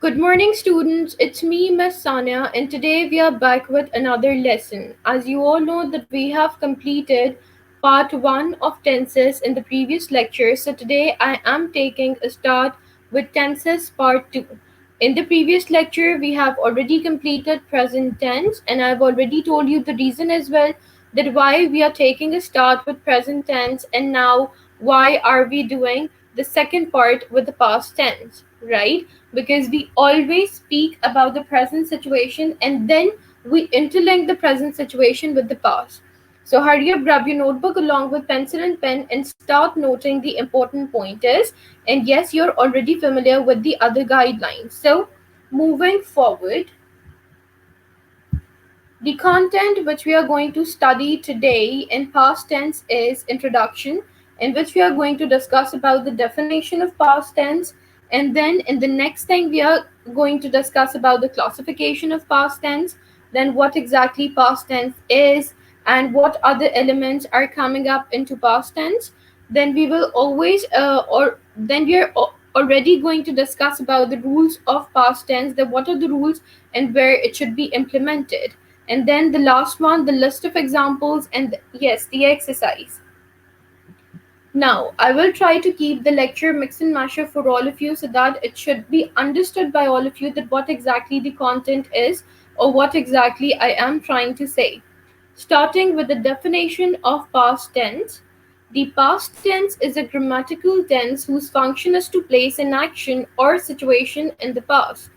Good morning, students. It's me, Miss SANIA, and today we are back with another lesson. As you all know that we have completed part 1 of tenses in the previous lecture, so today I am taking a start with tenses part 2. In the previous lecture, we have already completed present tense, and I've already told you the reason as well that why we are taking a start with present tense, and now why are we doing the second part with the past tense, right? Because we always speak about the present situation and then we interlink the present situation with the past. So hurry up, grab your notebook along with pencil and pen and start noting the important pointers. And yes, you're already familiar with the other guidelines. So moving forward, the content which we are going to study today in past tense is introduction, in which we are going to discuss about the definition of past tense, and then in the next thing we are going to discuss about the classification of past tense, then what exactly past tense is and what other elements are coming up into past tense. Then we will always or then we are already going to discuss about the rules of past tense, that what are the rules and where it should be implemented, and then the last one, the list of examples, and yes, the exercise. Now, I will try to keep the lecture mix and mash up for all of you so that it should be understood by all of you that what exactly the content is or what exactly I am trying to say. Starting with the definition of past tense. The past tense is a grammatical tense whose function is to place an action or situation in the past.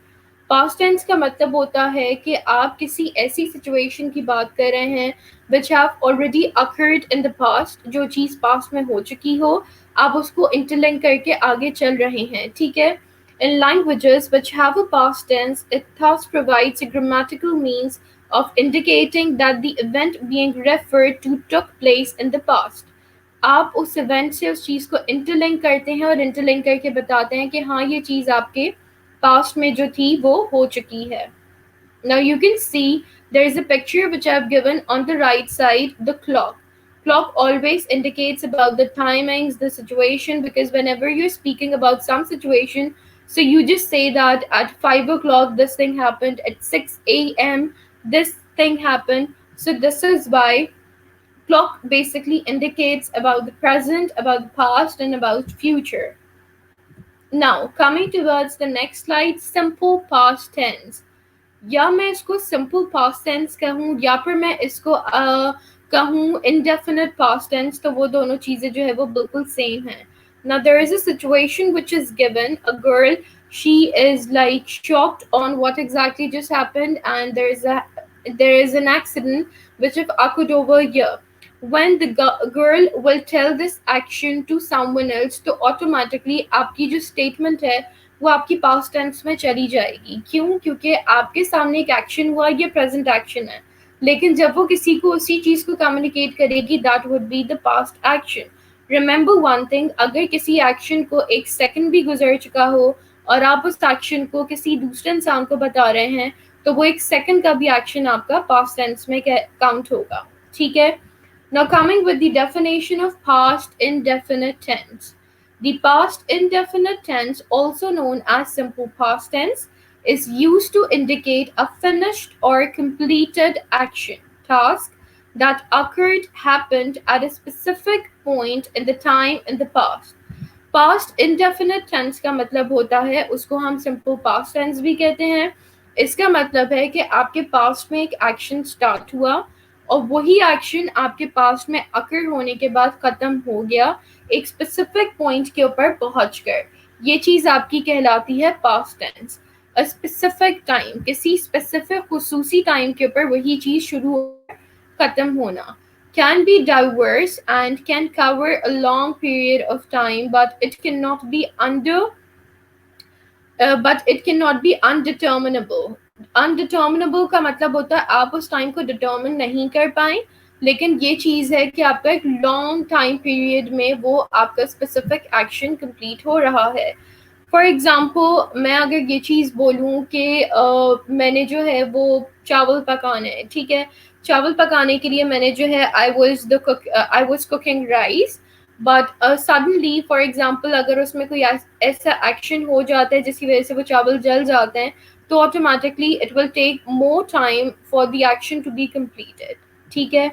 Past tense का मतलब होता है कि आप किसी ऐसी situation की बात कर रहे हैं which have already occurred in the past, जो चीज़ पास्ट में हो चुकी हो, आप उसको इंटरलिंक करके आगे चल रहे हैं, ठीक है. In languages which have a past tense, it thus provides a grammatical means of indicating that the event being referred to took place in the past. आप उस इवेंट से उस चीज़ को इंटरलिंक करते हैं और इंटरलिंक करके बताते हैं कि हाँ ये चीज़ आपके पास्ट में जो थी वो हो चुकी है. Now you can see there is a picture which I have given on the right side, the clock. Clock always indicates about the timings, the situation, because whenever you're speaking about some situation, so you just say that at 5 o'clock this thing happened, at 6 a.m. this thing happened. So this is why clock basically indicates about the present, about the past, and about future. Now, coming towards the next slide, simple past tense. या मैं इसको simple past tense कहूँ या फिर मैं इसको कहूँ indefinite past tense, तो वो दोनों चीज़ें जो है वो बिल्कुल same हैं. Now, there is a situation which is given. A girl, she is like shocked on what exactly just happened, and there is an accident which have occurred over here. When the girl will tell this action to someone else, तो automatically आपकी जो statement है वो आपकी past tense में चली जाएगी. क्यों? क्योंकि आपके सामने एक एक्शन हुआ, ये प्रेजेंट एक्शन है, लेकिन जब वो किसी को उसी चीज को कम्युनिकेट करेगी, that would be the past action. Remember one thing, अगर किसी एक्शन को एक सेकंड भी गुजर चुका हो और आप उस एक्शन को किसी दूसरे इंसान को बता रहे हैं, तो वो एक सेकंड का भी एक्शन आपका पास्ट टेंस में काउंट होगा, ठीक है. Now coming with the definition of past indefinite tense. The past indefinite tense, also known as simple past tense, is used to indicate a finished or completed action, task that occurred, happened at a specific point in the time in the past. Past indefinite tense का मतलब होता है, उसको हम simple past tense भी कहते हैं. इसका मतलब है कि आपके past में एक action start हुआ और वही एक्शन आपके पास्ट में अकर होने के बाद खत्म हो गया एक स्पेसिफिक पॉइंट के ऊपर पहुंचकर. ये चीज आपकी कहलाती है past tense. A specific time, किसी स्पेसिफिक खुसूसी टाइम के ऊपर वही चीज शुरू होकर खत्म होना. Can be diverse and can cover a long period of time, but it cannot be undeterminable. अनडिटर्मिनेबल का मतलब होता है आप उस टाइम को डिटर्मिन नहीं कर पाए, लेकिन ये चीज़ है कि आपका एक लॉन्ग टाइम पीरियड में वो आपका स्पेसिफिक एक्शन कंप्लीट हो रहा है. फॉर एग्जांपल, मैं अगर ये चीज़ बोलूँ कि मैंने जो है वो चावल पकाने है, ठीक है, चावल पकाने के लिए मैंने जो है I was cooking rice, but suddenly for example अगर उसमें कोई ऐसा एक्शन हो जाता है जिसकी वजह से वो चावल जल जाते हैं, तो automatically it will take more time for the action to be completed. ठीक है.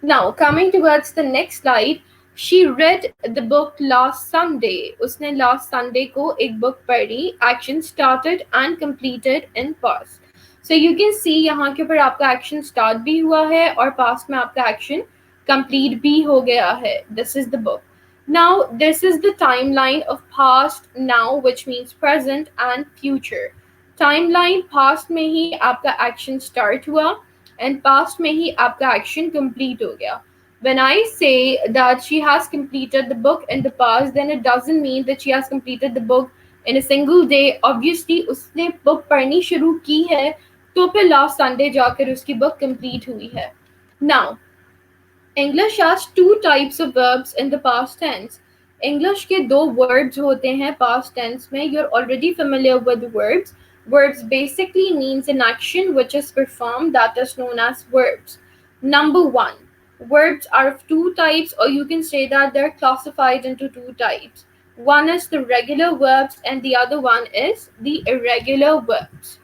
Now, coming towards the next slide, she read the book last Sunday. उसने last Sunday को एक book पढ़ी. Action started and completed in past. So you can see यहाँ के ऊपर आपका action start भी हुआ है और past में आपका action complete भी हो गया है. This is the book. Now, this is the timeline of past, now, which means present and future. Timeline past में ही आपका action start हुआ and past में ही आपका action complete हो गया. When I say that she has completed the book in the past, then it doesn't mean that she has completed the book in a single day. Obviously, उसने book पढ़नी शुरू की है, तो फिर last Sunday जाकर उसकी book complete हुई है. Now, English has two types of verbs in the past tense. English के दो words होते हैं past tense में. You're already familiar with verbs. Verbs basically means an action which is performed that is known as verbs. Number one, verbs are of two types, or you can say that they're classified into two types. One is the regular verbs and the other one is the irregular verbs.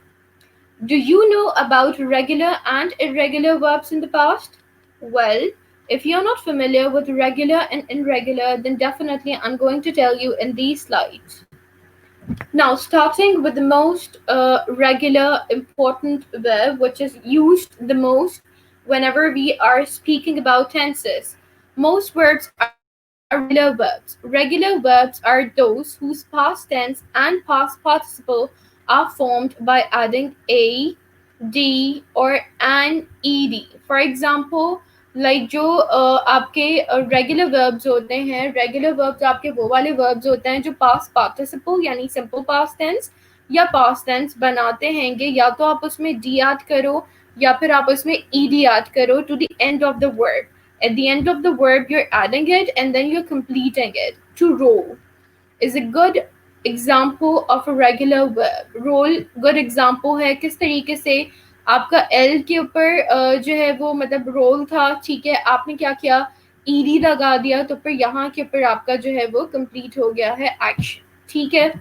Do you know about regular and irregular verbs in the past? Well, if you're not familiar with regular and irregular, then definitely I'm going to tell you in these slides. Now, starting with the most regular important verb, which is used the most whenever we are speaking about tenses. Most verbs are regular verbs. Regular verbs are those whose past tense and past participle are formed by adding a, d, or an ed. For example, like जो आपके regular verbs होते हैं, regular verbs आपके वो वाले verbs होते हैं जो पास्ट पार्टिसिपल यानी सिंपल पास्ट टेंस या पास्ट टेंस बनाते हैंगे, या तो आप उसमें डी ऐड करो या फिर आप उसमें ईडी ऐड करो to the end of the verb. At the end of the verb, you're adding it and then you're completing it. To roll is a good example of a regular verb. Roll good example है किस तरीके से आपका L के ऊपर जो है वो मतलब रोल था, ठीक है, आपने क्या किया, ईडी लगा दिया, तो फिर यहाँ के ऊपर आपका जो है वो कंप्लीट हो गया है एक्शन. ठीक है.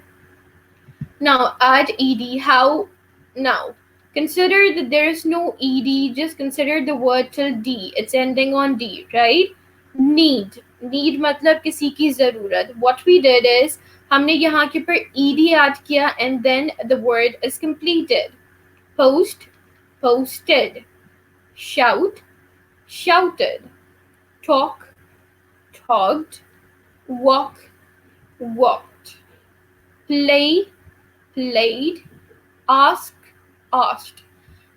Now add ed. How? Now consider that there is no ed. Just consider the word till d. It's ending on d, right? Need. Need मतलब किसी की ज़रूरत. What we did is हमने यहाँ के ऊपर ed add किया and then the word is completed. Post, posted. Shout, shouted. Talk, talked. Walk, walked. Play, played. Ask, asked.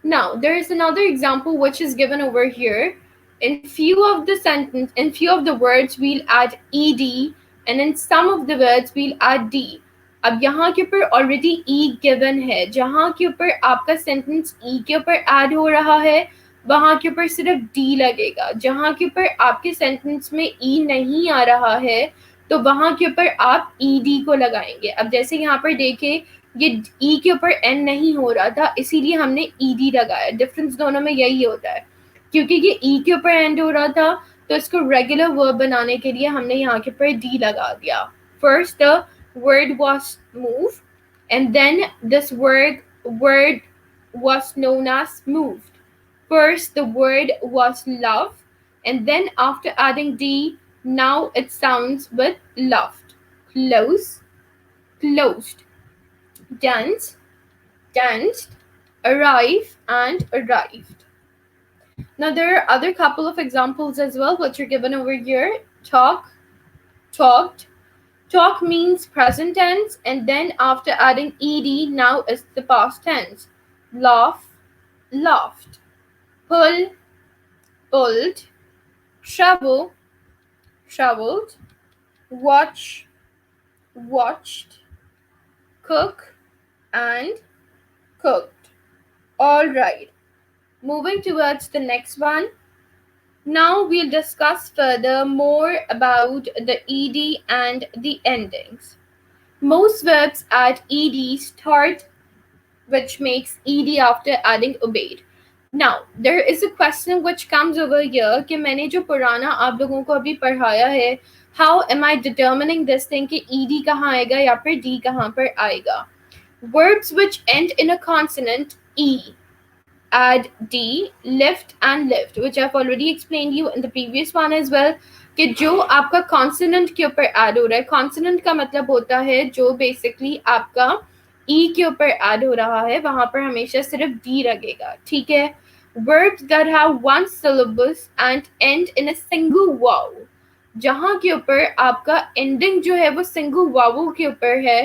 Now, there is another example which is given over here. In few of the words, we'll add ed, and in some of the words, we'll add d. अब यहाँ के ऊपर already E given है, जहाँ के ऊपर आपका sentence ई के ऊपर ऐड हो रहा है वहाँ के ऊपर सिर्फ डी लगेगा. जहाँ के ऊपर आपके सेंटेंस में ई नहीं आ रहा है तो वहाँ के ऊपर आप ई डी को लगाएंगे. अब जैसे यहाँ पर देखें, ये ई के ऊपर एन नहीं हो रहा था, इसीलिए हमने ई डी लगाया. डिफरेंस दोनों में यही होता है, क्योंकि ये ई के ऊपर एंड हो रहा था तो इसको रेगुलर वर्ब बनाने के लिए हमने यहाँ के ऊपर डी लगा दिया. First the word was move, and then this word was known as moved. First the word was love, and then after adding d, now it sounds with loved. Close, closed. Dance, danced. Arrive and arrived. Now there are other couple of examples as well which are given over here. Talk, talked. Talk means present tense, and then after adding ed, now is the past tense. Laugh, laughed. Pull, pulled. Travel, traveled. Watch, watched. Cook and cooked. All right. Moving towards the next one. Now we'll discuss further more about the ed and the endings. Most verbs add ed start, which makes ed after adding obeyed. Now there is a question which comes over here कि मैंने जो पुराना आप लोगों को अभी पढ़ाया है how am I determining this thing कि ईडी कहाँ आएगा या फिर डी कहाँ पर आएगा. Words which end in a consonant E add D, lift and lift, which I've already explained you in the previous one as well. कि जो आपका कॉन्सोनेंट के ऊपर ऐड हो रहा है, कॉन्सोनेंट का मतलब होता है जो बेसिकली आपका ई के ऊपर ऐड हो रहा है, वहां पर हमेशा सिर्फ डी लगेगा. ठीक है. Words that have one syllabus and end in a single vowel, जहां के ऊपर आपका एंडिंग जो है वो सिंगल वावल के ऊपर है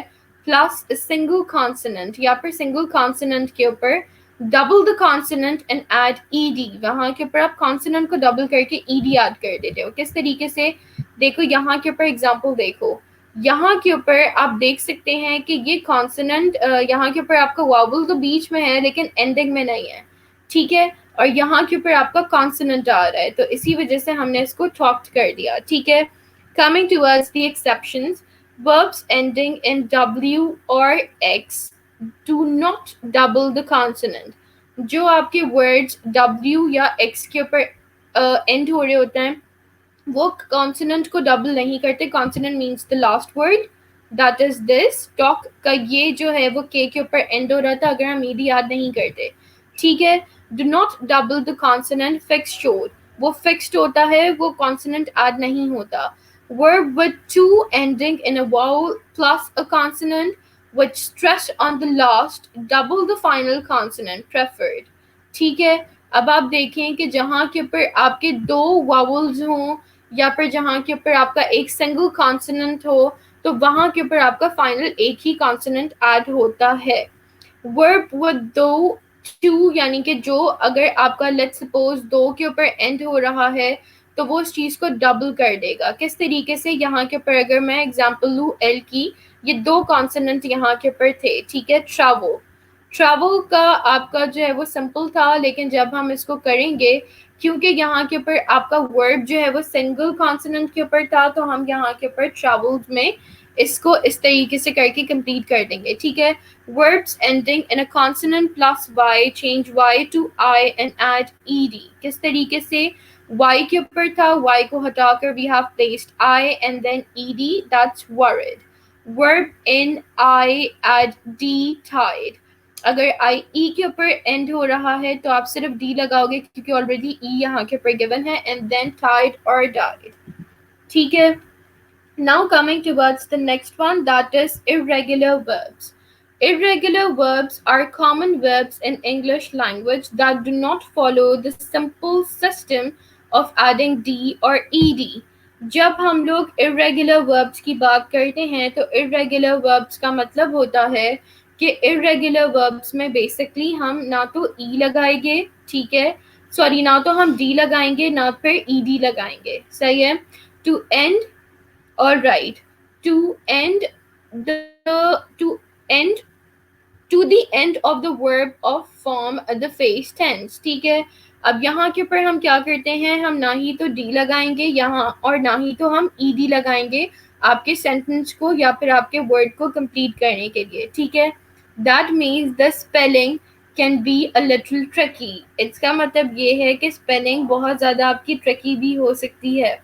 प्लस सिंगल कॉन्सोनेंट, या फिर सिंगल कॉन्सोनेंट के ऊपर double the consonant and add ED. वहां के ऊपर आप कॉन्सोनेंट को डबल करके ईडी ऐड कर देते हो. किस तरीके से, देखो यहाँ के ऊपर एग्जांपल देखो, यहाँ के ऊपर आप देख सकते हैं कि ये कॉन्सोनेंट यहाँ के ऊपर आपका वावल तो बीच में है लेकिन एंडिंग में नहीं है. ठीक है. और यहाँ के ऊपर आपका कॉन्सोनेंट आ रहा है, तो इसी वजह से हमने इसको टॉक्ट कर दिया. ठीक है. Coming towards the exceptions, verbs ending in W or X do not double the consonant. जो आपके words W या X के ऊपर end हो रहे होते हैं वो कॉन्सोनेंट को डबल नहीं करते. Consonant means the last word, that is this. Talk का ये जो है वो के ऊपर एंड हो रहा था अगर हम ईडी याद नहीं करते. ठीक है. Do not double the consonant fixed शोर, वो फिक्स्ड होता है, वो कॉन्सोनेंट ऐड नहीं होता. Verb with two ending in a vowel plus a consonant which stress on the last double the final consonant preferred. ठीक है. अब आप देखें कि जहाँ के ऊपर आपके दो वावल्स हों या फिर जहाँ के ऊपर आपका एक सिंगल कॉन्सोनेंट हो तो वहाँ के ऊपर आपका फाइनल एक ही कॉन्सोनेंट ऐड होता है. वर्ब विद दो टू, यानी कि जो अगर आपका लेट्स सपोज दो के ऊपर एंड हो रहा है तो वो उस चीज़ को डबल कर देगा. किस तरीके से, यहाँ के ऊपर अगर मैं एग्जांपल लूँ एल की, ये दो कॉन्सोनेंट यहाँ के ऊपर थे. ठीक है. ट्रैवल, ट्रैवल का आपका जो है वो सिंपल था, लेकिन जब हम इसको करेंगे क्योंकि यहाँ के ऊपर आपका वर्ब जो है वो सिंगल कॉन्सोनेंट के ऊपर था तो हम यहाँ के ऊपर ट्रैवल्स में इसको इस तरीके से करके कंप्लीट कर देंगे. ठीक है. Verbs ending in a consonant plus Y, change Y to I and add ED. किस तरीके से, वाई के ऊपर था, वाई को हटाकर we have placed I and then ED, that's word. Verb in I add D, tied. अगर I ई के ऊपर एंड हो रहा है तो आप सिर्फ डी लगाओगे क्योंकि ऑलरेडी ई यहाँ के ऊपर गिवन है, एंड देन टाइड और डाइड. ठीक है. Now coming towards the next one, that is irregular verbs. Irregular verbs are common verbs in English language that do not follow the simple system of adding d or ed. जब हम लोग irregular verbs की बात करते हैं तो irregular verbs का मतलब होता है कि irregular verbs में basically हम ना तो e लगाएंगे, ठीक है, सॉरी ना तो हम d लगाएंगे ना फिर ed लगाएंगे. सही है. To end, all right, to end to the end of the verb of form the face tense. ठीक है. अब यहाँ के ऊपर हम क्या करते हैं, हम ना ही तो डी लगाएंगे यहाँ और ना ही तो हम ईडी लगाएंगे आपके सेंटेंस को या फिर आपके वर्ड को कंप्लीट करने के लिए. ठीक है. That means the spelling can be a little tricky. इसका मतलब ये है कि स्पेलिंग बहुत ज़्यादा आपकी ट्रिकी भी हो सकती है.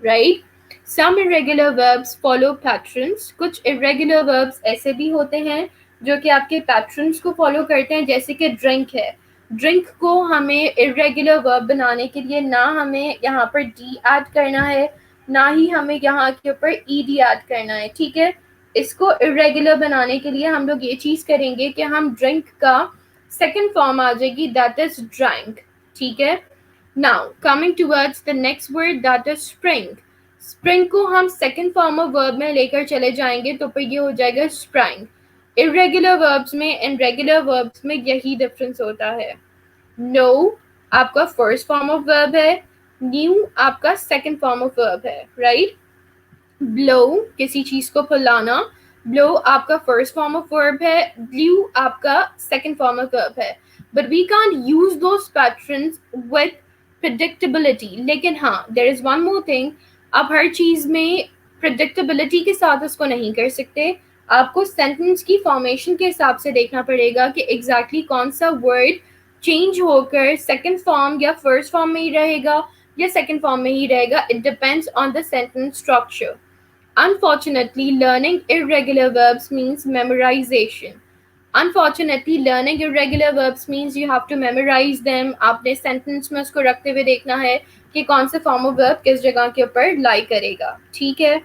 Right. Some irregular verbs follow patterns. कुछ irregular verbs ऐसे भी होते हैं जो कि आपके patterns को follow करते हैं, जैसे कि drink है. Drink को हमें irregular verb बनाने के लिए ना हमें यहाँ पर d add करना है ना ही हमें यहाँ के ऊपर ed add करना है. ठीक है. इसको irregular बनाने के लिए हम लोग ये चीज़ करेंगे कि हम drink का second form आ जाएगी, that is drank. ठीक है. Now coming towards the next word, that is spring. Spring को हम सेकेंड फॉर्म ऑफ वर्ब में लेकर चले जाएंगे तो फिर ये हो जाएगा स्प्रिंग. इरेगुलर वर्ब्स में एंड रेगुलर वर्ब्स में यही डिफरेंस होता है. नो आपका फर्स्ट फॉर्म ऑफ वर्ब है, न्यू आपका सेकेंड फॉर्म ऑफ वर्ब है. राइट. ब्लो किसी चीज को फुलाना, ब्लो आपका फर्स्ट फॉर्म ऑफ वर्ब है, ब्लू आपका सेकेंड फॉर्म ऑफ वर्ब है. But we can't use those patterns with predictability. लेकिन हाँ, there is one more thing, आप हर चीज़ में प्रेडिक्टेबिलिटी के साथ उसको नहीं कर सकते. आपको सेंटेंस की फॉर्मेशन के हिसाब से देखना पड़ेगा कि एग्जैक्टली कौन सा वर्ड चेंज होकर सेकंड फॉर्म या फर्स्ट फॉर्म में ही रहेगा या सेकंड फॉर्म में ही रहेगा. It depends on the sentence structure. Unfortunately, learning irregular verbs means memorization. Unfortunately, learning irregular verbs means you have to memorize them. आपने sentence में उसको रखते हुए देखना है कि कौन सा form of verb किस जगह के ऊपर lie करेगा. ठीक है.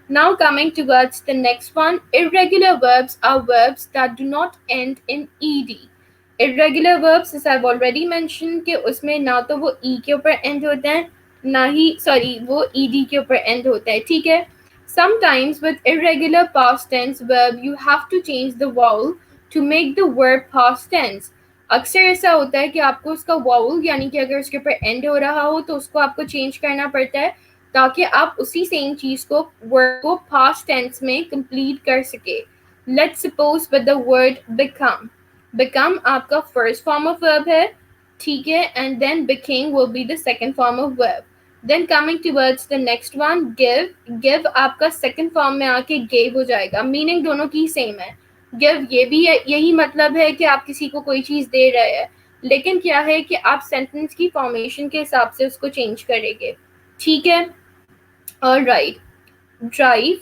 Now coming towards the next one, irregular verbs are verbs that do not end in ed. Irregular verbs, as I've already mentioned, कि उसमें ना तो वो e के ऊपर end होते हैं, ना ही वो ed के ऊपर end होता है. ठीक है. Sometimes with irregular past tense verb you have to change the vowel to make the word past tense. अक्सर ऐसा होता है कि आपको उसका vowel यानी कि अगर उसके ऊपर end हो रहा हो तो उसको आपको change करना पड़ता है ताकि आप उसी same चीज को word को past tense में complete कर सके. Let's suppose with the word become. Become आपका first form of verb है, ठीक है, and then became will be the second form of verb. Then coming towards the next one, give आपका second form में आके gave हो जाएगा. Meaning दोनों की same है. Give ये भी है, यही मतलब है कि आप किसी को कोई चीज दे रहे हैं, लेकिन क्या है कि आप sentence की formation के हिसाब से उसको change करेंगे. ठीक है. Alright. Drive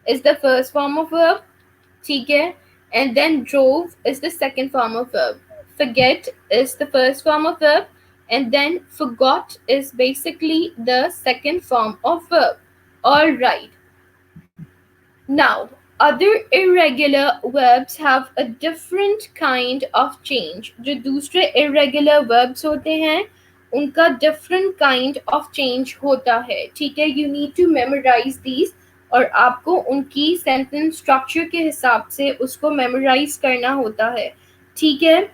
is the first form of verb. ठीक है. And then drove is the second form of verb. Forget is the first form of verb, and then forgot is basically the second form of verb. All right. Now, other irregular verbs have a different kind of change. जो दूसरे irregular verbs होते हैं उनका different kind of change होता है. ठीक है. You need to memorize these और आपको उनकी sentence structure के हिसाब से उसको memorize करना होता है. ठीक है.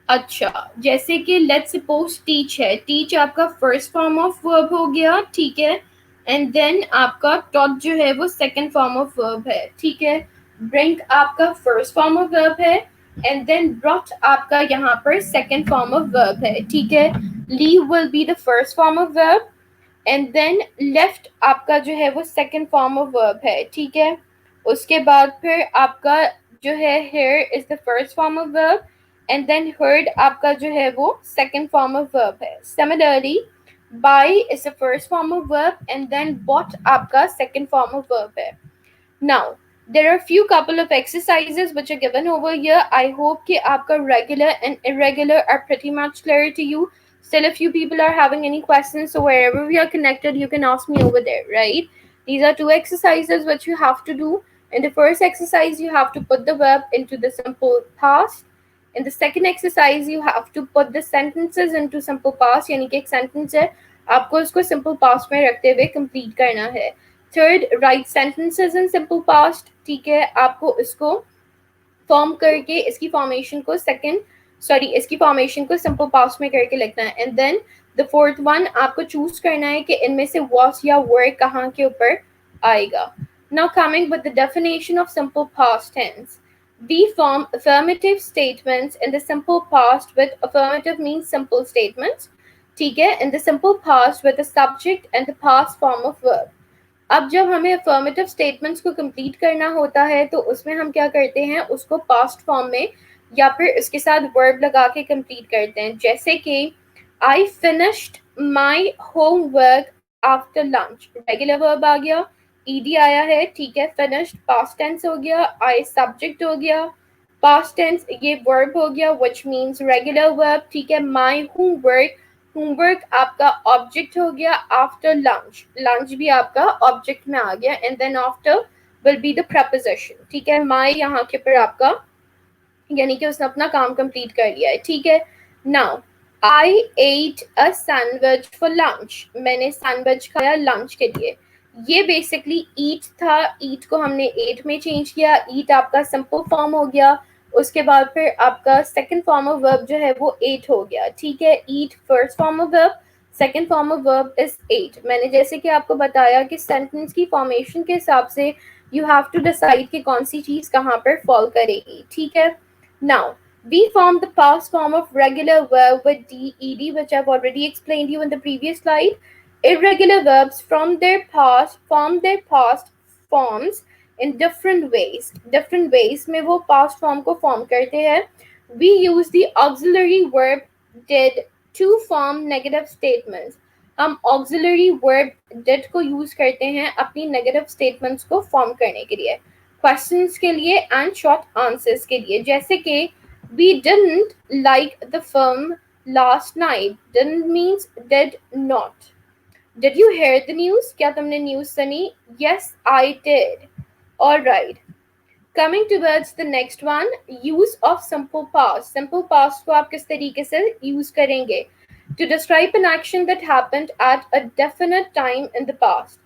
अच्छा, जैसे कि लेट्स सपोज टीच है. टीच आपका फर्स्ट फॉर्म ऑफ वर्ब हो गया. ठीक है. एंड देन आपका टॉट जो है वो सेकंड फॉर्म ऑफ वर्ब है. ठीक है. ब्रिंक आपका फर्स्ट फॉर्म ऑफ वर्ब है एंड देन ब्रॉट आपका यहाँ पर सेकंड फॉर्म ऑफ वर्ब है. ठीक है. Leave will be the first form of verb and then left आपका जो है वो सेकंड फॉर्म ऑफ वर्ब है. ठीक है. उसके बाद फिर आपका जो है here is the first form of verb and then heard आपका जो है वो second form of verb है. Similarly, buy is the first form of verb and then bought आपका second form of verb है. Now, there are few couple of exercises which are given over here. I hope कि आपका regular and irregular are pretty much clear to you. Still, if you people are having any questions, so wherever we are connected, you can ask me over there, right? These are two exercises which you have to do. In the first exercise, you have to put the verb into the simple past. In the second exercise, you have to put the sentences into simple past. यानी कि एक sentence है, आपको उसको simple past में रखते हुए complete करना है. Third, write sentences in simple past. ठीक है, आपको इसको form करके इसकी formation को इसकी formation को simple past में करके लिखना है. And then the fourth one, आपको choose करना है कि इनमें से was या were कहाँ के ऊपर आएगा. Now coming with the definition of simple past tense. We form affirmative statements in the simple past with affirmative means simple statements. ठीक है. In the simple past with the subject and the past form of verb. अब जब हमें affirmative statements को complete करना होता है तो उसमें हम क्या करते हैं, उसको past form में या फिर उसके साथ verb लगा के complete करते हैं. जैसे कि I finished my homework after lunch. Regular verb आ गया, ed आया है. ठीक है. finished past tense हो गया, I subject हो गया, past tense ये verb हो गया which means regular verb. ठीक है. my homework आपका object हो गया. after lunch भी आपका object में आ गया and then after will be the preposition. ठीक है. my यहाँ के पर आपका यानी कि उसने अपना काम complete कर लिया है. ठीक है. now I ate a sandwich for lunch. मैंने sandwich खाया lunch के लिए. ये बेसिकली eat था. eat को हमने ate में चेंज किया. eat आपका सिंपल फॉर्म हो गया. उसके बाद फिर आपका सेकंड फॉर्म ऑफ वर्ब जो है वो ate हो गया. ठीक है. eat first form of verb, second form of verb is ate. मैंने जैसे कि आपको बताया कि सेंटेंस की फॉर्मेशन के हिसाब से यू हैव टू डिसाइड कि कौन सी चीज कहाँ पर फॉल करेगी. ठीक है. Now we form the past form of regular verb with ed, which I've already explained you in the previous slide. Irregular verbs form their past forms in different ways. Different ways में वो past form को form करते हैं. We use the auxiliary verb did to form negative statements. हम auxiliary verb did को use करते हैं अपनी नेगेटिव स्टेटमेंट्स को फॉर्म करने के लिए, क्वेश्चंस के लिए एंड शॉर्ट आंसर्स के लिए, जैसे कि we didn't like the film last night, didn't means did not. Did you hear the news, क्या तुमने न्यूज सुनी? Yes I did. Alright, coming towards the next one, use of simple past. Simple past को आप किस तरीके से use करेंगे? To describe an action that happened at a definite time in the past.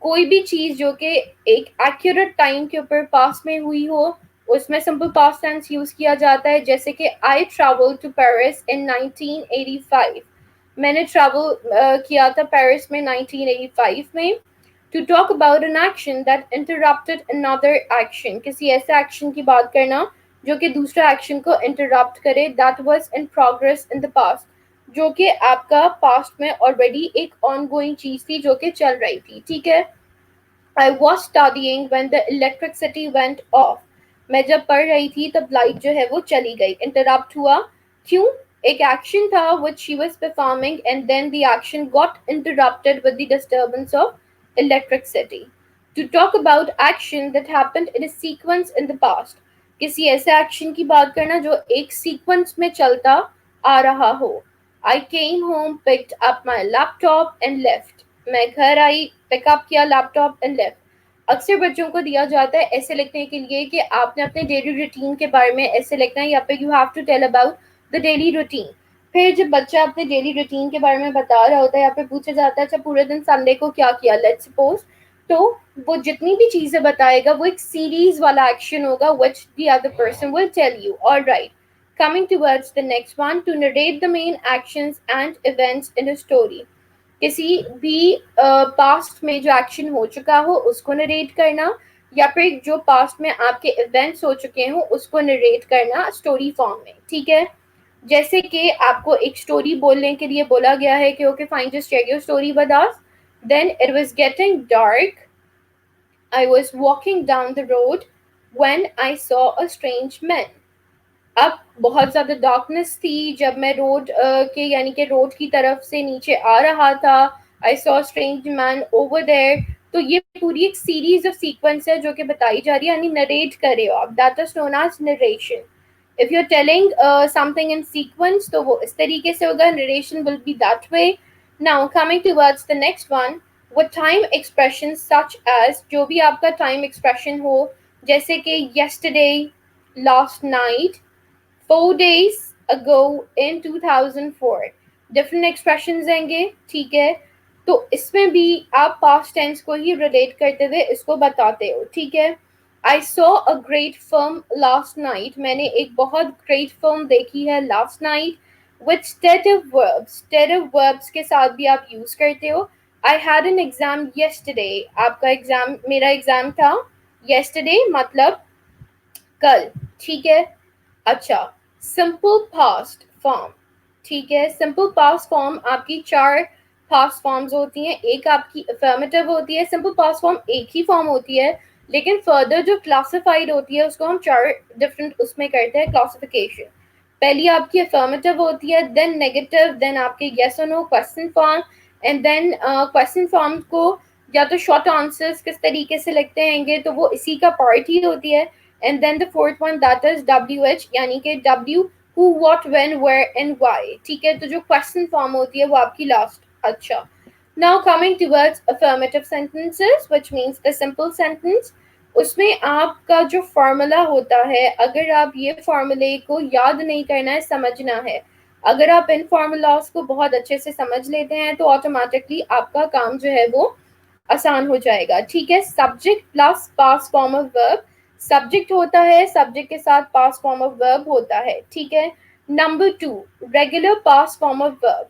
कोई भी चीज जो कि एक एक्यूरेट टाइम के ऊपर पास्ट में हुई हो, उसमें सिंपल पास्ट टेंस यूज किया जाता है, जैसे कि I travel to Paris in 1985। मैंने ट्रैवल किया था पेरिस में 1985 में। To talk about an action that interrupted another action, किसी ऐसे एक्शन की बात करना जो कि दूसरा एक्शन को इंटरप्ट करे, that was in progress in the past, जो कि आपका पास्ट में ऑलरेडी एक ऑन गोइंग चीज थी जो कि चल रही थी, ठीक है। I was studying when the electricity went of, मैं जब पढ़ रही थी तब लाइट जो है वो चली गई, इंटरप्ट हुआ। क्यों? एक एक्शन था which she was performing and then the action got interrupted with the disturbance of electricity. To talk about action that happened in a sequence in the past, किसी ऐसे एक्शन की बात करना जो एक सीक्वेंस में चलता आ रहा हो। I came home, picked up my laptop and left. मैं घर आई, पिकअप किया लैपटॉप एंड लेफ्ट। अक्सर बच्चों को दिया जाता है ऐसे लिखने के लिए कि आपने अपने डेली रूटीन के बारे में ऐसे लिखना है, या फिर you have to tell about the daily routine. फिर जब बच्चा अपने डेली रूटीन के बारे में बता रहा होता है या फिर पूछा जाता है अच्छा पूरे दिन संडे को क्या किया, लेट्स सपोज, तो वो जितनी भी चीजें बताएगा वो एक सीरीज वाला एक्शन होगा which the other person will tell you. All right, coming towards the next one, to narrate the main actions and events in a story. किसी भी पास्ट में जो एक्शन हो चुका हो उसको नरेट करना, या फिर जो पास्ट में आपके इवेंट्स हो चुके हों उसको नरेट करना स्टोरी फॉर्म में, ठीक है। जैसे कि आपको एक स्टोरी बोलने के लिए बोला गया है कि okay fine just share your story with us. Then it was getting dark, I was walking down the road when I saw a strange man. अब बहुत ज़्यादा डार्कनेस थी जब मैं रोड के यानी कि रोड की तरफ से नीचे आ रहा था। I saw strange man over there. तो ये पूरी एक सीरीज ऑफ सीक्वेंस है जो कि बताई जा रही है, यानी नरेट कर रहे हो आप, that is known as narration. If you are telling something in sequence तो वो इस तरीके से होगा, narration will be that way. Now coming towards the next one, वो टाइम एक्सप्रेशन सच एज, जो भी आपका टाइम एक्सप्रेशन हो, जैसे कि yesterday, last night, 4 days ago in 2004, different expression देंगे, ठीक है। तो इसमें भी आप पास्ट टेंस को ही रिलेट करते हुए इसको बताते हो, ठीक है। आई saw a great film last night, मैंने एक बहुत ग्रेट फिल्म देखी है last night. With stative verbs, stative verbs के साथ भी आप यूज करते हो। I had an exam yesterday, आपका एग्जाम, मेरा एग्जाम था yesterday मतलब कल, ठीक है। अच्छा, सिंपल पास्ट फॉर्म, ठीक है। सिंपल पास्ट फॉर्म आपकी चार पास्ट फॉर्म्स होती हैं, एक आपकी अफर्मेटिव होती है। सिंपल पास्ट फॉर्म एक ही फॉर्म होती है, लेकिन फर्दर जो क्लासिफाइड होती है उसको हम चार डिफरेंट उसमें करते हैं क्लासिफिकेशन। पहली आपकी अफर्मेटिव होती है, देन नेगेटिव, देन आपके यस और no question form, and then question form को या तो शॉर्ट आंसर्स किस तरीके से लिखते हैंगे तो वो इसी का पार्ट ही होती है। And then the fourth one that is WH, यानी कि W, who, what, when, where and why, ठीक है। तो जो क्वेश्चन फॉर्म होती है वो आपकी लास्ट। अच्छा, now coming towards affirmative sentences which means the simple sentence, उसमें आपका जो फॉर्मूला होता है, अगर आप ये फॉर्मूले को याद नहीं करना है, समझना है, अगर आप इन फॉर्मूलाज को बहुत अच्छे से समझ लेते हैं तो ऑटोमेटिकली आपका काम जो है वो आसान हो जाएगा, ठीक है। Subject plus past form of verb, subject होता है, सब्जेक्ट के साथ पास्ट फॉर्म ऑफ वर्ब होता है, ठीक है। Number 2, regular past form of verb.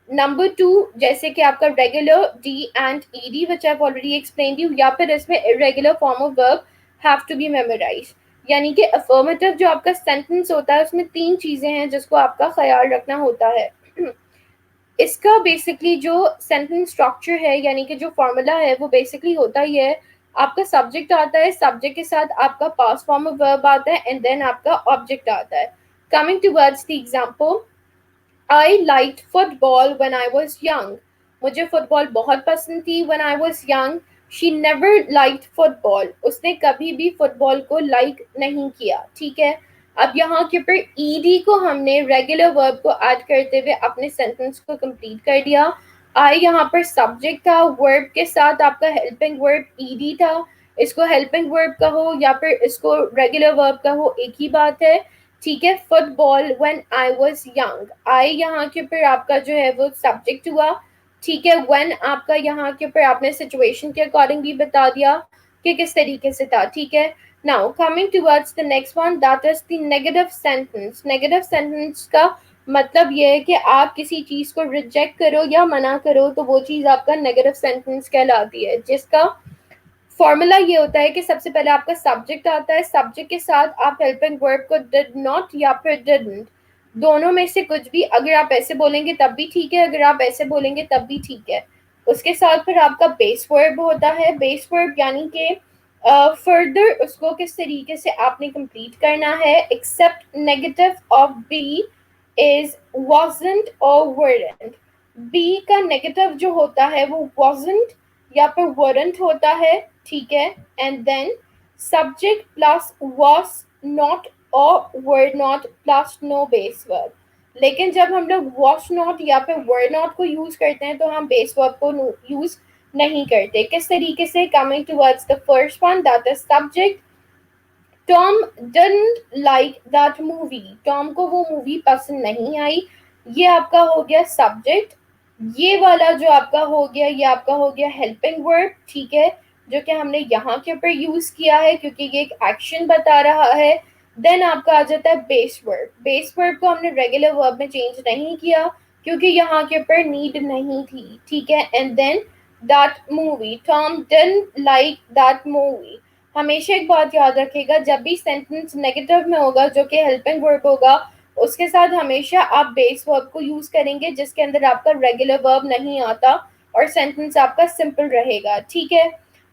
Number 2, जैसे कि आपका regular D and ED which I have already explained you, या फिर इसमें irregular form of verb have to be memorise, यानी कि अफर्मेटिव जो आपका सेंटेंस होता है उसमें 3 चीजें हैं जिसको आपका ख्याल रखना होता है। इसका बेसिकली जो सेंटेंस स्ट्रक्चर है यानी कि जो फॉर्मूला है वो बेसिकली होता ही है, आपका सब्जेक्ट आता है, सब्जेक्ट के साथ आपका पास्ट फॉर्म ऑफ वर्ब आता है, एंड देन आपका ऑब्जेक्ट आता है। Coming towards the example, I liked football when I was young, मुझे फुटबॉल बहुत पसंद थी when I was young. She never liked football. उसने कभी भी फुटबॉल को लाइक नहीं किया. ठीक है. अब यहाँ के ऊपर ईडी को हमने रेगुलर वर्ब को ऐड करते हुए अपने सेंटेंस को कंप्लीट कर दिया. आई यहाँ पर सब्जेक्ट था, वर्ब के साथ आपका हेल्पिंग वर्ब ईडी था. इसको हेल्पिंग वर्ब कहो या फिर इसको रेगुलर वर्ब कहो, एक ही बात है. ठीक है. Football when I was young, I यहाँ के ऊपर आपका जो है वो सब्जेक्ट हुआ. ठीक है. व्हेन आपका यहाँ के ऊपर आपने सिचुएशन के अकॉर्डिंग भी बता दिया कि किस तरीके से था. ठीक है. Now coming towards the next one, that is the negative sentence. Negative sentence का मतलब ये है कि आप किसी चीज को रिजेक्ट करो या मना करो तो वो चीज आपका नेगेटिव सेंटेंस कहलाती है, जिसका फॉर्मूला ये होता है कि सबसे पहले आपका सब्जेक्ट आता है, सब्जेक्ट के साथ आप हेल्पिंग वर्ब को डिड नॉट या फिर डिडंट, दोनों में से कुछ भी. अगर आप ऐसे बोलेंगे तब भी ठीक है, अगर आप ऐसे बोलेंगे तब भी ठीक है. उसके साथ फिर आपका बेस वर्ब होता है. बेस वर्ब यानी कि फर्दर उसको किस तरीके से आपने कंप्लीट करना है. Except negative of be is wasn't और weren't. बी का नेगेटिव जो होता है वो wasn't या फिर weren't होता है. ठीक है. And then subject plus was not और were not plus no base verb. लेकिन जब हम लोग was not या फिर were not को यूज करते हैं तो हम बेस वर्ब को यूज नहीं करते. किस तरीके से? Coming towards the first one, that is subject. Tom didn't like that movie. Tom को वो मूवी पसंद नहीं आई. ये आपका हो गया सब्जेक्ट. ये वाला जो आपका हो गया ये आपका हो गया हेल्पिंग वर्ब. ठीक है. जो कि हमने यहाँ के ऊपर यूज किया है क्योंकि ये एक एक्शन बता रहा है. देन आपका आ जाता है बेस वर्ब. बेस वर्ब को हमने रेगुलर वर्ब में चेंज नहीं किया क्योंकि यहाँ के ऊपर नीड नहीं थी. ठीक है. And then that movie, Tom didn't like that movie. हमेशा एक बात याद रखिएगा, जब भी सेंटेंस नेगेटिव में होगा जो कि हेल्पिंग वर्ब होगा उसके साथ हमेशा आप बेस वर्ब को यूज करेंगे जिसके अंदर आपका रेगुलर वर्ब नहीं आता और सेंटेंस आपका सिंपल रहेगा. ठीक है.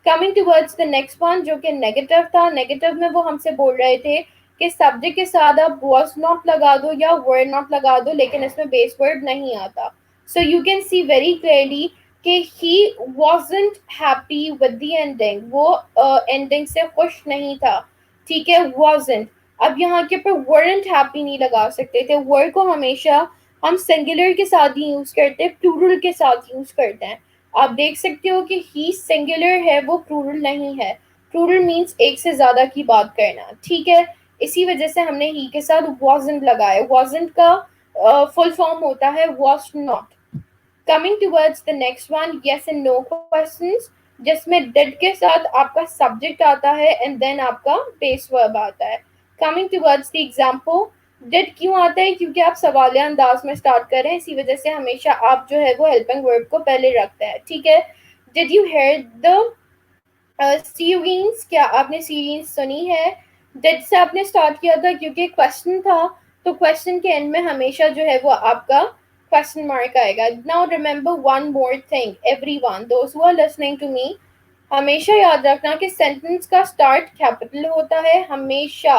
Coming towards the next one जो कि नेगेटिव था. नेगेटिव में वो हमसे बोल रहे थे कि सब्जेक्ट के साथ आप was not लगा दो या were not लगा दो, लेकिन इसमें बेस वर्ब नहीं आता. So you can C very clearly कि he wasn't happy with the ending. वो एंडिंग से खुश नहीं था. ठीक है. wasn't. अब यहाँ के ऊपर weren't happy नहीं लगा सकते थे. were को हमेशा हम सिंगुलर के साथ ही यूज करते हैं, प्लूरल के साथ यूज करते हैं. आप देख सकते हो कि ही सिंगुलर है, वो प्लूरल नहीं है. प्लूरल मीन्स एक से ज्यादा की बात करना. ठीक है. इसी वजह से हमने ही के साथ wasn't लगाया. wasn't का फुल फॉर्म होता है was not. Coming towards the next one, yes and no questions, जिसमें डिड के साथ आपका सब्जेक्ट आता है एंड देन आपका बेस वर्ब आता है. Coming towards the example, did क्यों आता है? क्योंकि आप सवालिया अंदाज में स्टार्ट कर रहे हैं, इसी वजह से हमेशा आप जो है वो हेल्पिंग वर्ब को पहले रखते हैं. ठीक है. Did you hear the series? क्या आपने सीरीज सुनी है? डिड से आपने स्टार्ट किया था क्योंकि क्वेश्चन था, तो क्वेश्चन के एंड में हमेशा जो है वो आपका question mark आएगा. Now remember one more thing, everyone, those who are listening to me, हमेशा याद रखना कि सेंटेंस का स्टार्ट कैपिटल होता है हमेशा.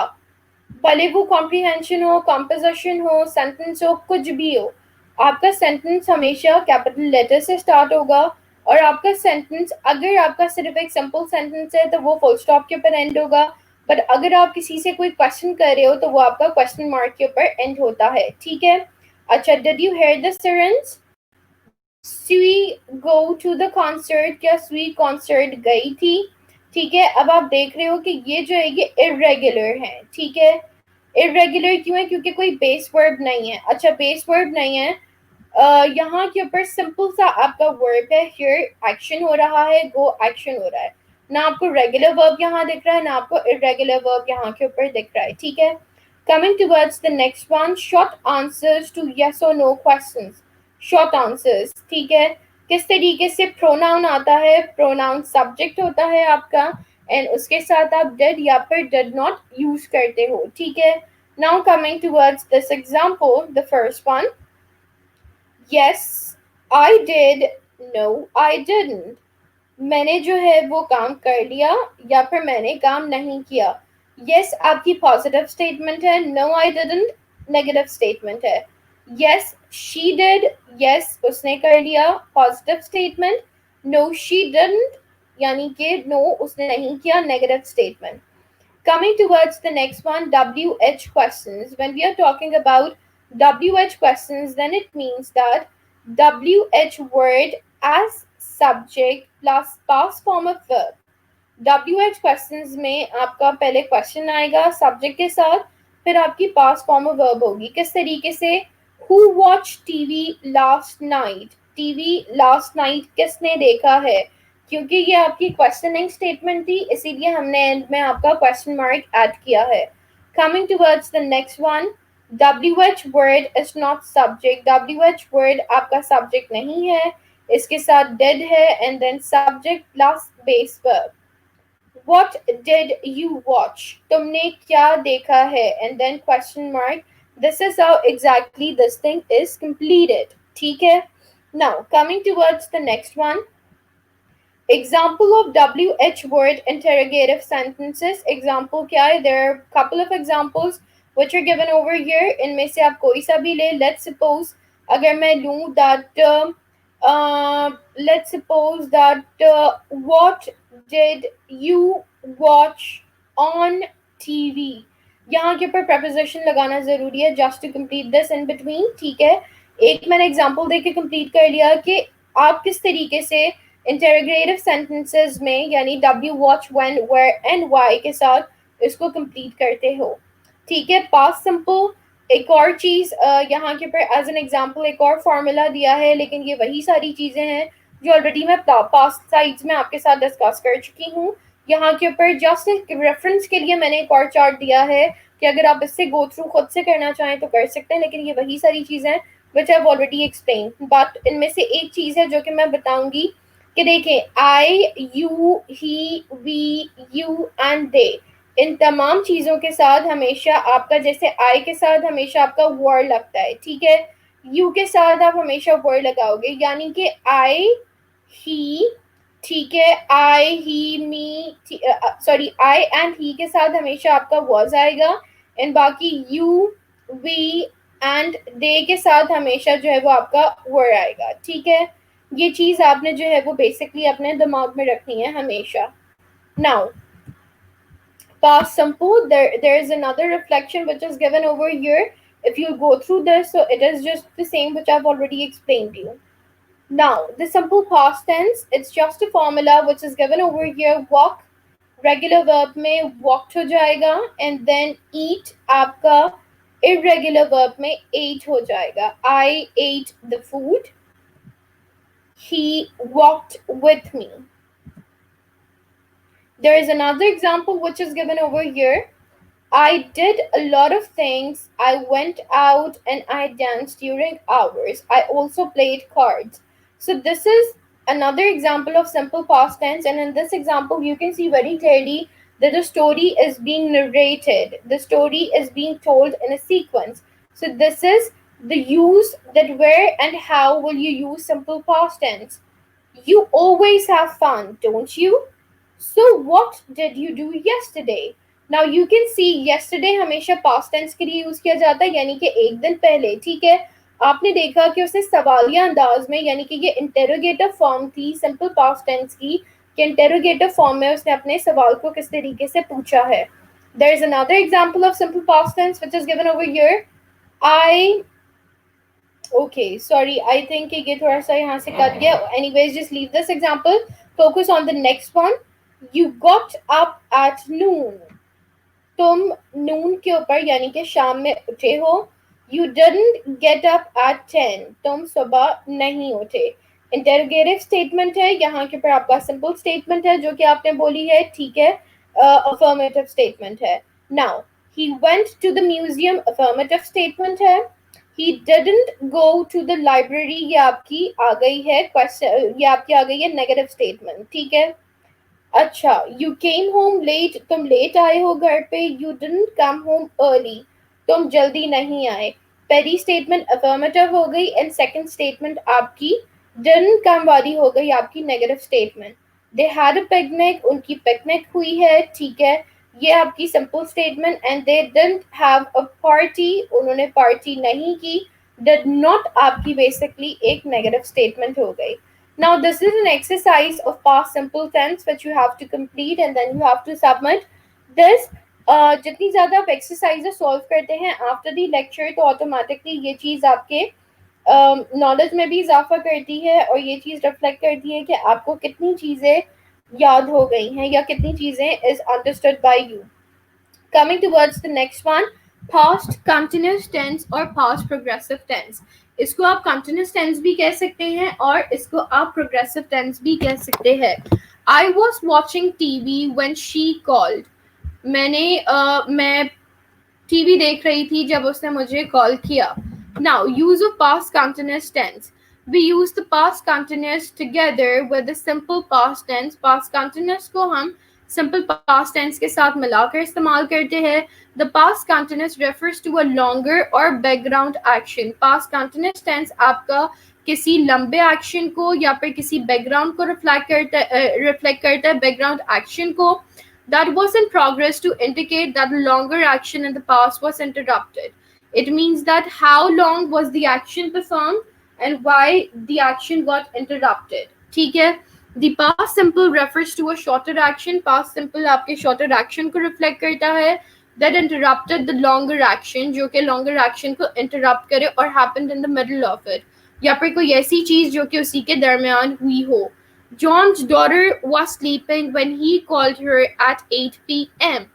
भले वो कॉम्प्रीहेंशन हो, कॉम्पोजिशन हो, सेंटेंस हो, कुछ भी हो, आपका सेंटेंस हमेशा कैपिटल लेटर से स्टार्ट होगा. और आपका सेंटेंस अगर आपका सिर्फ एक सिंपल सेंटेंस है तो वो फुल स्टॉप के ऊपर एंड होगा. बट अगर आप किसी से कोई क्वेश्चन कर रहे हो तो वो आपका क्वेश्चन मार्क के ऊपर एंड होता है. ठीक है. अच्छा, did you hear the sirens? स्वी गो टू द कॉन्सर्ट. क्या स्वी कॉन्सर्ट गई थी? ठीक है. अब आप देख रहे हो कि ये जो है ये इरेगुलर है. ठीक है. इरेगुलर क्यों है? क्योंकि कोई बेस वर्ब नहीं है. अच्छा, बेस वर्ब नहीं है. यहाँ के ऊपर सिंपल सा आपका वर्ब है. हियर एक्शन हो रहा है, गो एक्शन हो रहा है. ना आपको रेगुलर वर्ब यहाँ दिख रहा है ना आपको इरेगुलर वर्ब यहाँ के ऊपर दिख रहा है. ठीक है. Coming towards the next one, short answers to yes or no questions. Short answers. ठीक है. किस तरीके से प्रोनाउन आता है? प्रोनाउन सब्जेक्ट होता है आपका एंड उसके साथ आप did या फिर did not यूज करते हो. ठीक है. Now coming towards this example, the first one. Yes, I did. No, I didn't. मैंने जो है वो काम कर लिया या फिर मैंने काम नहीं किया. यस आपकी पॉजिटिव स्टेटमेंट है, no I didn't negative statement है. yes she did, yes उसने कर लिया positive statement, no she didn't यानी कि नो उसने नहीं किया negative statement. Coming towards the next one, WH questions. When we are talking about WH questions, then it means that WH word as subject plus past form of verb. WH questions में आपका पहले question आएगा subject के साथ, फिर आपकी past form of verb होगी. किस तरीके से? Who watch TV last night. TV last night किसने देखा है? क्योंकि ये आपकी क्वेश्चनिंग स्टेटमेंट थी, इसीलिए हमने एंड में आपका क्वेश्चन मार्क ऐड किया है. Coming towards the next one, WH word is not subject. WH word आपका सब्जेक्ट नहीं है, इसके साथ did है and then subject plus base verb. What did you watch? तुमने क्या देखा है? And then question mark. This is how exactly this thing is completed. ठीक है? Now coming towards the next one. Example of WH word interrogative sentences. Example क्या है? There are a couple of examples which are given over here. इनमें से आप कोई सा भी ले. Let's suppose अगर मैं लूँ that let's suppose that what did you watch on TV. यहाँ के ऊपर preposition लगाना ज़रूरी है just to complete this in between. ठीक है, एक मैंने example देके complete कर लिया कि आप किस तरीके से interrogative sentences में यानी W, watch, when, where and why के साथ इसको complete करते हो. ठीक है, past simple एक और चीज़ यहाँ के ऊपर एज एन एग्जाम्पल एक और फार्मूला दिया है, लेकिन ये वही सारी चीज़ें हैं जो ऑलरेडी मैं पास्ट साइड्स में आपके साथ डिस्कस कर चुकी हूँ. यहाँ के ऊपर जस्ट एक रेफरेंस के लिए मैंने एक और चार्ट दिया है कि अगर आप इससे गो थ्रू खुद से करना चाहें तो कर सकते हैं, लेकिन ये वही सारी चीज़ें हैं which I have already explain. But इनमें से एक चीज़ है जो कि मैं बताऊंगी कि देखें I, you, he, we, you and they, इन तमाम चीज़ों के साथ हमेशा आपका जैसे आई के साथ हमेशा आपका वर्ड लगता है. ठीक है, यू के साथ आप हमेशा वर्ड लगाओगे यानी कि आई, ही. ठीक है, आई, ही, मी, सॉरी आई एंड ही के साथ हमेशा आपका वॉज आएगा एंड बाकी यू, वी एंड दे के साथ हमेशा जो है वो आपका वर्ड आएगा. ठीक है, ये चीज़ आपने जो है वो बेसिकली अपने दिमाग में रखनी है हमेशा. Now past simple, there is another reflection which is given over here. If you go through this, so it is just the same which I've already explained to you. Now the simple past tense, it's just a formula which is given over here. Walk, regular verb में walked हो जाएगा and then eat आपका irregular verb में ate हो जाएगा. I ate the food. He walked with me. There is another example which is given over here. I did a lot of things. I went out and I danced during hours. I also played cards. So this is another example of simple past tense, and in this example you can see very clearly that the story is being narrated. The story is being told in a sequence. So this is the use that where and how will you use simple past tense. You always have fun, don't you? So what did you do yesterday? Now you can see yesterday हमेशा past tense के लिए use किया जाता है यानी कि एक दिन पहले. ठीक है, आपने देखा कि उसने सवालिया अंदाज में यानी कि ये interrogative form थी simple past tense की कि interrogative form में उसने अपने सवाल को किस तरीके से पूछा है. There is another example of simple past tense which is given over here. Okay, sorry, I think ये थोड़ा सा यहाँ से कट गया. Anyways, just leave this example. Focus on the next one. You got up at noon. तुम noon के ऊपर यानी कि शाम में उठे हो. You didn't get up at 10. तुम सुबह नहीं उठे. Interrogative statement है, यहाँ के ऊपर आपका simple statement है जो कि आपने बोली है. ठीक है, affirmative statement है. Now, he went to the museum. Affirmative statement है. He didn't go to the library. ये आपकी आ गई है क्वेश्चन, ये आपकी आ गई है नेगेटिव स्टेटमेंट. ठीक है, अच्छा, you came home late. तुम लेट आए हो घर पे. You didn't come home early. तुम जल्दी नहीं आए. पहली स्टेटमेंट अफर्मेटिव हो गई एंड सेकंड स्टेटमेंट आपकी didn't come वाली हो गई आपकी negative statement. They had a picnic. उनकी पिकनिक हुई है. ठीक है, ये आपकी simple statement. And they didn't have a party. उन्होंने पार्टी नहीं की. डिड नॉट आपकी बेसिकली एक नेगेटिव स्टेटमेंट हो गई. Now this is an exercise of past simple tense which you have to complete and then you have to submit this. जितनी ज़्यादा आप एक्सरसाइजेस सॉल्व करते हैं आफ्टर द लेक्चर, तो ऑटोमेटिकली ये चीज़ आपके नॉलेज में भी इजाफा करती है और ये चीज़ रिफ्लेक्ट करती है कि आपको कितनी चीज़ें याद हो गई हैं या कितनी चीज़ें is understood by you. Coming towards the next one, past continuous tense और past progressive tense. इसको आप continuous tense भी कह सकते हैं और इसको आप progressive tense भी कह सकते हैं. I was watching TV when she called. मैं टीवी देख रही थी जब उसने मुझे कॉल किया. Now, use of past continuous tense. We use the past continuous together with the simple past tense. Past continuous को हम simple past tense के साथ मिलाकर इस्तेमाल करते हैं. The past continuous refers to a longer or background action. Past continuous tense आपका किसी लंबे एक्शन को या फिर किसी बैकग्राउंड को रिफ्लेक्ट करता है बैकग्राउंड एक्शन को that was in progress to indicate that the longer action in the past was interrupted. It means that how long was the action performed and why the action got interrupted. ठीक है. The past simple refers to a shorter action. Past simple आपके shorter action को reflect करता है that interrupted the longer action, जो कि longer action को interrupt करे और happened in the middle of it, या फिर कोई ऐसी चीज जो कि उसी के दरमियान हुई हो. John's daughter was sleeping when he called her at 8 p.m.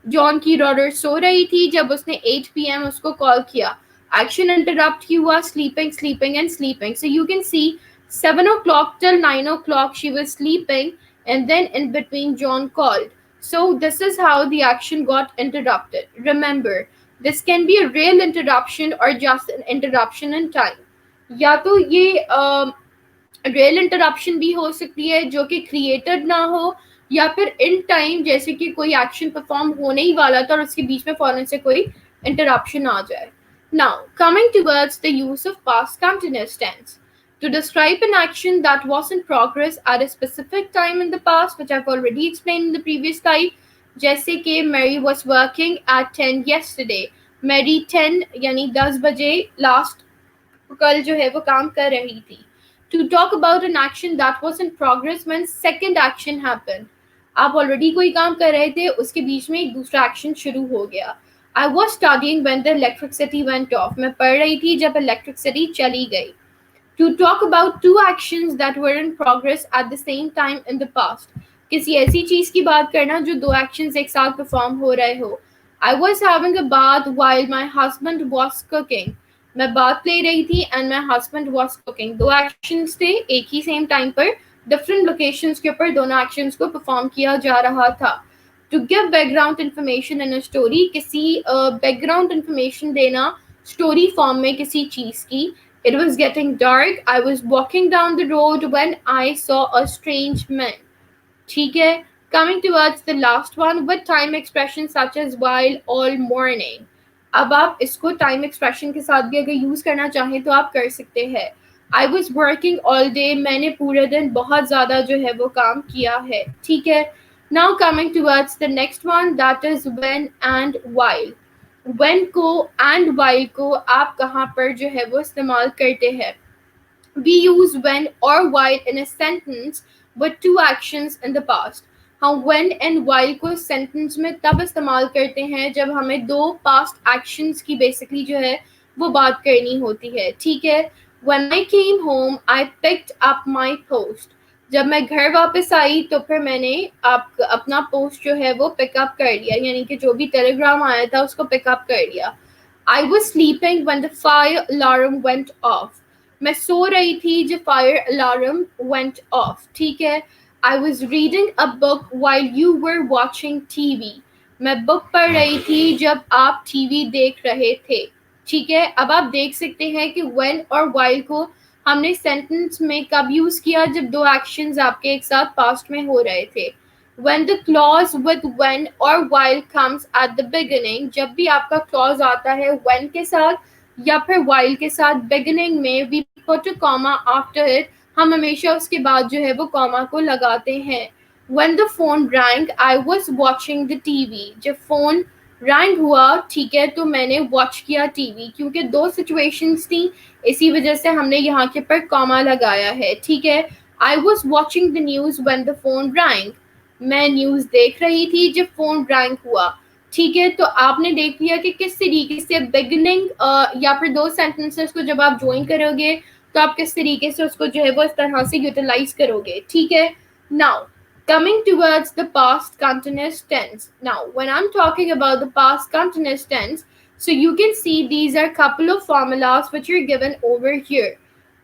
John की डॉटर सो रही थी जब उसने 8 p.m. उसको कॉल किया. Action interrupt हुआ sleeping, sleeping and sleeping. So you can see 7 o'clock till 9 o'clock she was sleeping and then in between John called. So this is how the action got interrupted. Remember, this can be a real interruption or just an interruption in time. या तो ये real interruption भी हो सकती है जो कि created ना हो या फिर इन टाइम जैसे कि कोई एक्शन परफॉर्म होने ही वाला था और उसके बीच में फौरन से कोई इंटरप्शन आ जाए. Now coming towards the use of past continuous tense to describe an action that was in progress at a specific time in the past, which I've already explained in the previous slide. जैसे कि Mary was working at 10 yesterday. Mary 10 यानी 10 बजे last कल जो है वो काम कर रही थी. To talk about an action that was in progress when second action happened. आप ऑलरेडी कोई काम कर रहे थे, उसके बीच में एक दूसरा एक्शन शुरू हो गया. I was studying when the electricity went off. मैं पढ़ रही थी जब इलेक्ट्रिसिटी चली गई. To talk about two actions that were in progress at the same time in the past. किसी ऐसी चीज की बात करना जो दो एक्शंस एक साथ परफॉर्म हो रहे हो. I was having a bath while my husband was cooking. मैं बात ले रही थी and my husband was cooking. दो एक्शंस थे एक ही सेम टाइम पर डिफरेंट लोकेशंस के ऊपर दोनों एक्शंस को परफॉर्म किया जा रहा था. To give background information in a story, किसी background information देना स्टोरी फॉर्म में किसी चीज की. It was getting dark. I was walking down the road when I saw a strange man. ठीक है. Coming towards the last one with time expressions such as while, all, morning. अब आप इसको time expression के साथ भी अगर use करना चाहें तो आप कर सकते हैं. I was working all day. मैंने पूरे दिन बहुत ज्यादा जो है वो काम किया है. ठीक है. Now coming towards the next one, that is when and while. When को and while को आप कहाँ पर जो है वो इस्तेमाल करते हैं. We use when or while in a sentence with two actions in the past. हम when and while को sentence में तब इस्तेमाल करते हैं जब हमें दो past actions की basically जो है वो बात करनी होती है. ठीक है. When I came home, I picked up my post. जब मैं घर वापस आई तो फिर मैंने अपना पोस्ट जो है वो पिकअप कर लिया, यानी कि जो भी टेलीग्राम आया था उसको पिकअप कर लिया. I was sleeping when the fire alarm went off. मैं सो रही थी जब फायर अलार्म went off. ठीक है. I was reading a book while you were watching TV. मैं बुक पढ़ रही थी जब आप टीवी देख रहे थे. ठीक है. अब आप देख सकते हैं कि when और while को हमने सेंटेंस में कब यूज किया जब दो एक्शंस आपके एक साथ पास्ट में हो रहे थे. When the clause with when or while comes at the beginning, जब भी आपका clause आता है when के साथ या फिर while के साथ beginning में we put a comma after it. हम हमेशा उसके बाद जो है वो comma को लगाते हैं. When the phone rang, I was watching the TV. जब phone रैंग हुआ, ठीक है, तो मैंने वॉच किया टीवी, क्योंकि दो सिचुएशंस थी, इसी वजह से हमने यहाँ के पर कॉमा लगाया है, ठीक है। I was watching the news when the phone wrong, मैं न्यूज देख रही थी जब फोन रैंग हुआ, ठीक है। तो आपने देख लिया कि किस तरीके से बिगिनिंग या फिर दो सेंटेंसेस को जब आप ज्वाइन करोगे तो आप किस तरीके से उसको जो है वो इस तरह से यूटिलाइज करोगे, ठीक है। Now coming towards the past continuous tense. Now when I'm talking about the past continuous tense, so you can see these are couple of formulas which are given over here.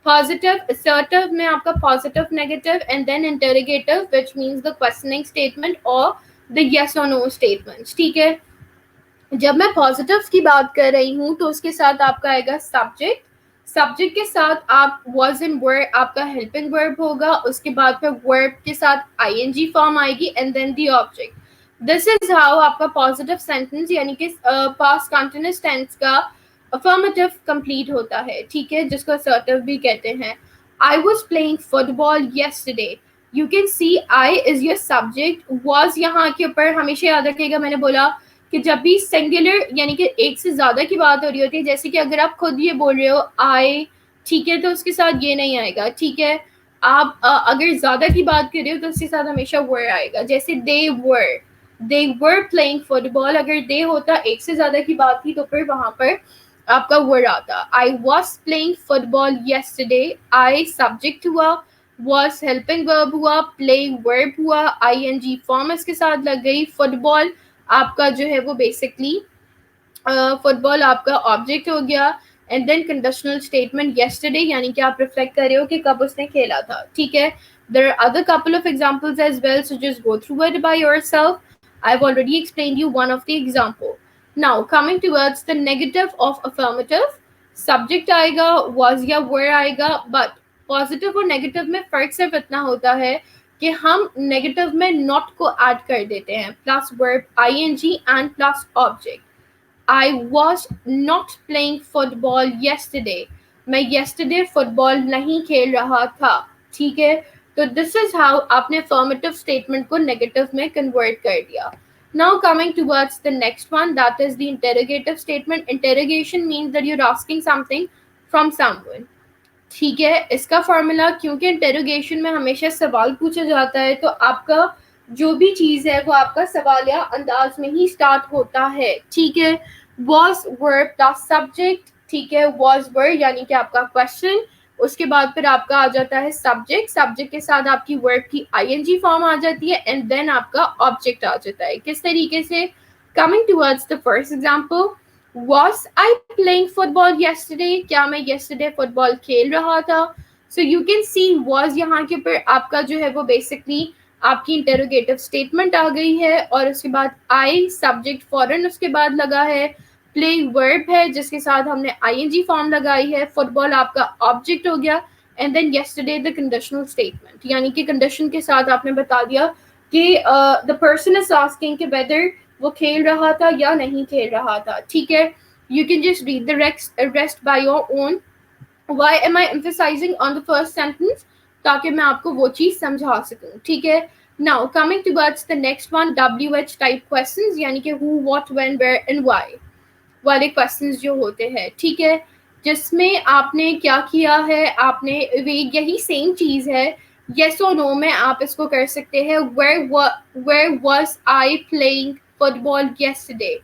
Positive, assertive में आपका positive, negative, and then interrogative, which means the questioning statement or the yes or no statements, ठीक है। जब मैं positive की बात कर रही हूँ तो उसके साथ आपका आएगा सब्जेक्ट, सब्जेक्ट के साथ आप was and were आपका हेल्पिंग वर्ब होगा, उसके बाद फिर वर्ब के साथ ing फॉर्म आएगी and then the object. This is how आपका पॉजिटिव सेंटेंस यानी कि पास्ट कंटिन्यूअस टेंस का अफर्मेटिव कंप्लीट होता है, ठीक है, जिसको असर्टिव भी कहते हैं। I was playing football yesterday, you can see I is your subject, was यहाँ के ऊपर हमेशा याद रखिएगा, मैंने बोला कि जब भी सिंगुलर यानी कि एक से ज्यादा की बात हो रही होती है, जैसे कि अगर आप खुद ये बोल रहे हो आई, ठीक है, तो उसके साथ ये नहीं आएगा, ठीक है। आप अगर ज्यादा की बात कर रहे हो तो उसके साथ हमेशा वर आएगा, जैसे दे वर प्लेइंग फुटबॉल, अगर दे होता एक से ज्यादा की बात थी तो फिर वहां पर आपका वर्ड आता। आई was playing football yesterday, I subject हुआ, वॉज हेल्पिंग वर्ब हुआ, प्लेइंग वर्ब हुआ, ing फॉर्म इसके साथ लग गई, फुटबॉल आपका जो है वो बेसिकली फुटबॉल आपका ऑब्जेक्ट हो गया, and then conditional statement yesterday यानी कि आप रिफ्लेक्ट कर रहे हो कि कब उसने खेला था, ठीक है। There are other couple of examples as well, so just go through it by yourself. I have already explained you one of the example. Now coming towards the negative of affirmative, subject आएगा, was या were आएगा, but positive और negative में फर्क सिर्फ इतना होता है कि हम नेगेटिव में नॉट को ऐड कर देते हैं, plus verb ing and plus object. I was not playing football yesterday, मैं yesterday फुटबॉल नहीं खेल रहा था, ठीक है। तो दिस इज हाउ आपने अफर्मेटिव स्टेटमेंट को नेगेटिव में कन्वर्ट कर दिया। Now coming towards the next one, that is the interrogative statement. Interrogation means that you're asking something from someone, ठीक है। इसका फॉर्मूला, क्योंकि इंटेरोगेशन में हमेशा सवाल पूछा जाता है तो आपका जो भी चीज है वो आपका सवालिया अंदाज में ही स्टार्ट होता है, ठीक है। was verb plus subject, ठीक है, was were यानी कि आपका क्वेश्चन, उसके बाद फिर आपका आ जाता है सब्जेक्ट, सब्जेक्ट के साथ आपकी वर्ब की ing फॉर्म आ जाती है एंड देन आपका ऑब्जेक्ट आ जाता है। किस तरीके से? Coming towards the first example, was I playing football yesterday, क्या मैं yesterday फुटबॉल खेल रहा था। so you can see was यहाँ के ऊपर आपका जो है वो बेसिकली आपकी इंटेरोगेटिव स्टेटमेंट आ गई है और उसके बाद आई सब्जेक्ट फॉरन उसके बाद लगा है, प्लेइंग वर्ब है जिसके साथ हमने ing फॉर्म लगाई है, फुटबॉल आपका ऑब्जेक्ट हो गया and then yesterday the conditional statement, यानी कि कंडीशन के साथ आपने बता दिया कि द पर्सन इज आस्किंग कि वेदर वो खेल रहा था या नहीं खेल रहा था, ठीक है। You can just read the rest by your own. Why am I emphasising on the first sentence, ताकि मैं आपको वो चीज समझा सकूं, ठीक है। Now coming towards the next one, WH type questions, यानी कि who, what, when, where and why वाले क्वेश्चंस जो होते हैं, ठीक है, जिसमें आपने क्या किया है, आपने यही सेम चीज है, yes और no में आप इसको कर सकते हैं, where was I playing football yesterday,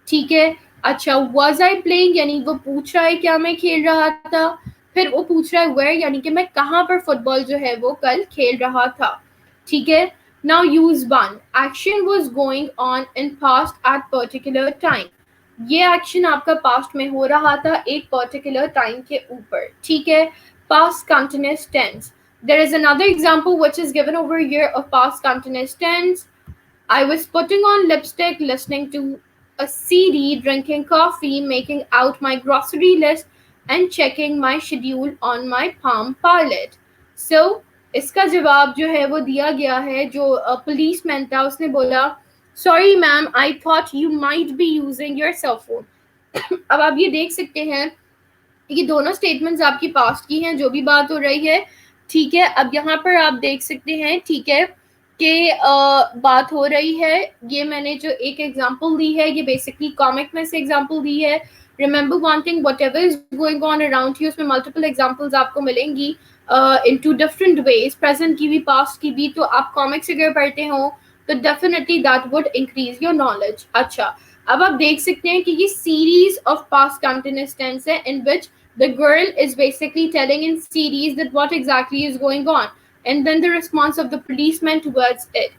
ठीक है। अच्छा, was I playing यानी वो पूछ रहा है क्या मैं खेल रहा था, फिर वो पूछ रहा है where यानी कि मैं कहाँ पर फुटबॉल जो है वो कल खेल रहा था, ठीक है। Now use one, action was going on in past at particular time, ये एक्शन आपका पास्ट में हो रहा था एक पर्टिकुलर टाइम के ऊपर, ठीक है। Past continuous tense, there is another example which is given over here of past continuous tense. I was putting on lipstick, listening to a CD, drinking coffee, making out my grocery list and checking my schedule on my Palm Pilot. So इसका जवाब जो है वो दिया गया है, जो policeman था उसने बोला sorry ma'am, I thought you might be using your cell phone. अब आप ये देख सकते हैं ये दोनों स्टेटमेंट्स आपकी पास्ट की हैं जो भी बात हो रही है, ठीक है। अब यहाँ पर आप देख सकते हैं, ठीक है, कि बात हो रही है, ये मैंने जो एक एग्जांपल दी है ये बेसिकली कॉमिक में से एग्जांपल दी है. Remember one thing, whatever is going on around you, उसमें मल्टीपल एग्जांपल्स आपको मिलेंगी इन टू डिफरेंट वेज, प्रेजेंट की भी पास्ट की भी. तो आप कॉमिक्स अगर पढ़ते हो तो definitely that would increase your knowledge. अच्छा, अब आप देख सकते हैं कि ये series of past continuous tense है in which the girl is basically telling in series that what exactly is going on, and then the response of the policeman towards it.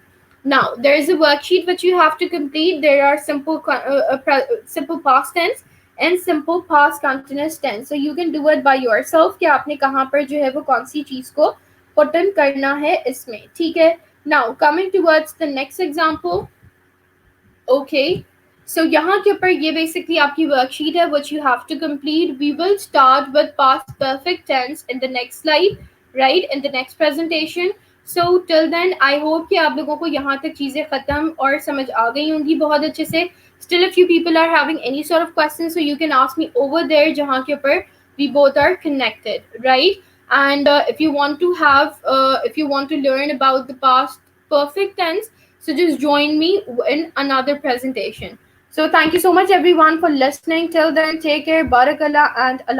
Now there is a worksheet which you have to complete. There are simple past tense and simple past continuous tense, so you can do it by yourself कि आपने कहाँ पर जो है वो कौन सी चीज को put in करना है इसमें. ठीक है. Now coming towards the next example. Okay, so यहाँ के ऊपर ये basically आपकी worksheet है which you have to complete. We will start with past perfect tense in the next slide, right, in the next presentation. So till then I hope कि आप लोगों को यहाँ तक चीज़ें ख़त्म और समझ आ गई होंगी बहुत अच्छे से. Still if you people are having any sort of questions, so you can ask me over there जहाँ के ऊपर we both are connected, right? And if you want to learn about the past perfect tense, so just join me in another presentation. So thank you so much everyone for listening. Till then, take care, barakallah, and Allah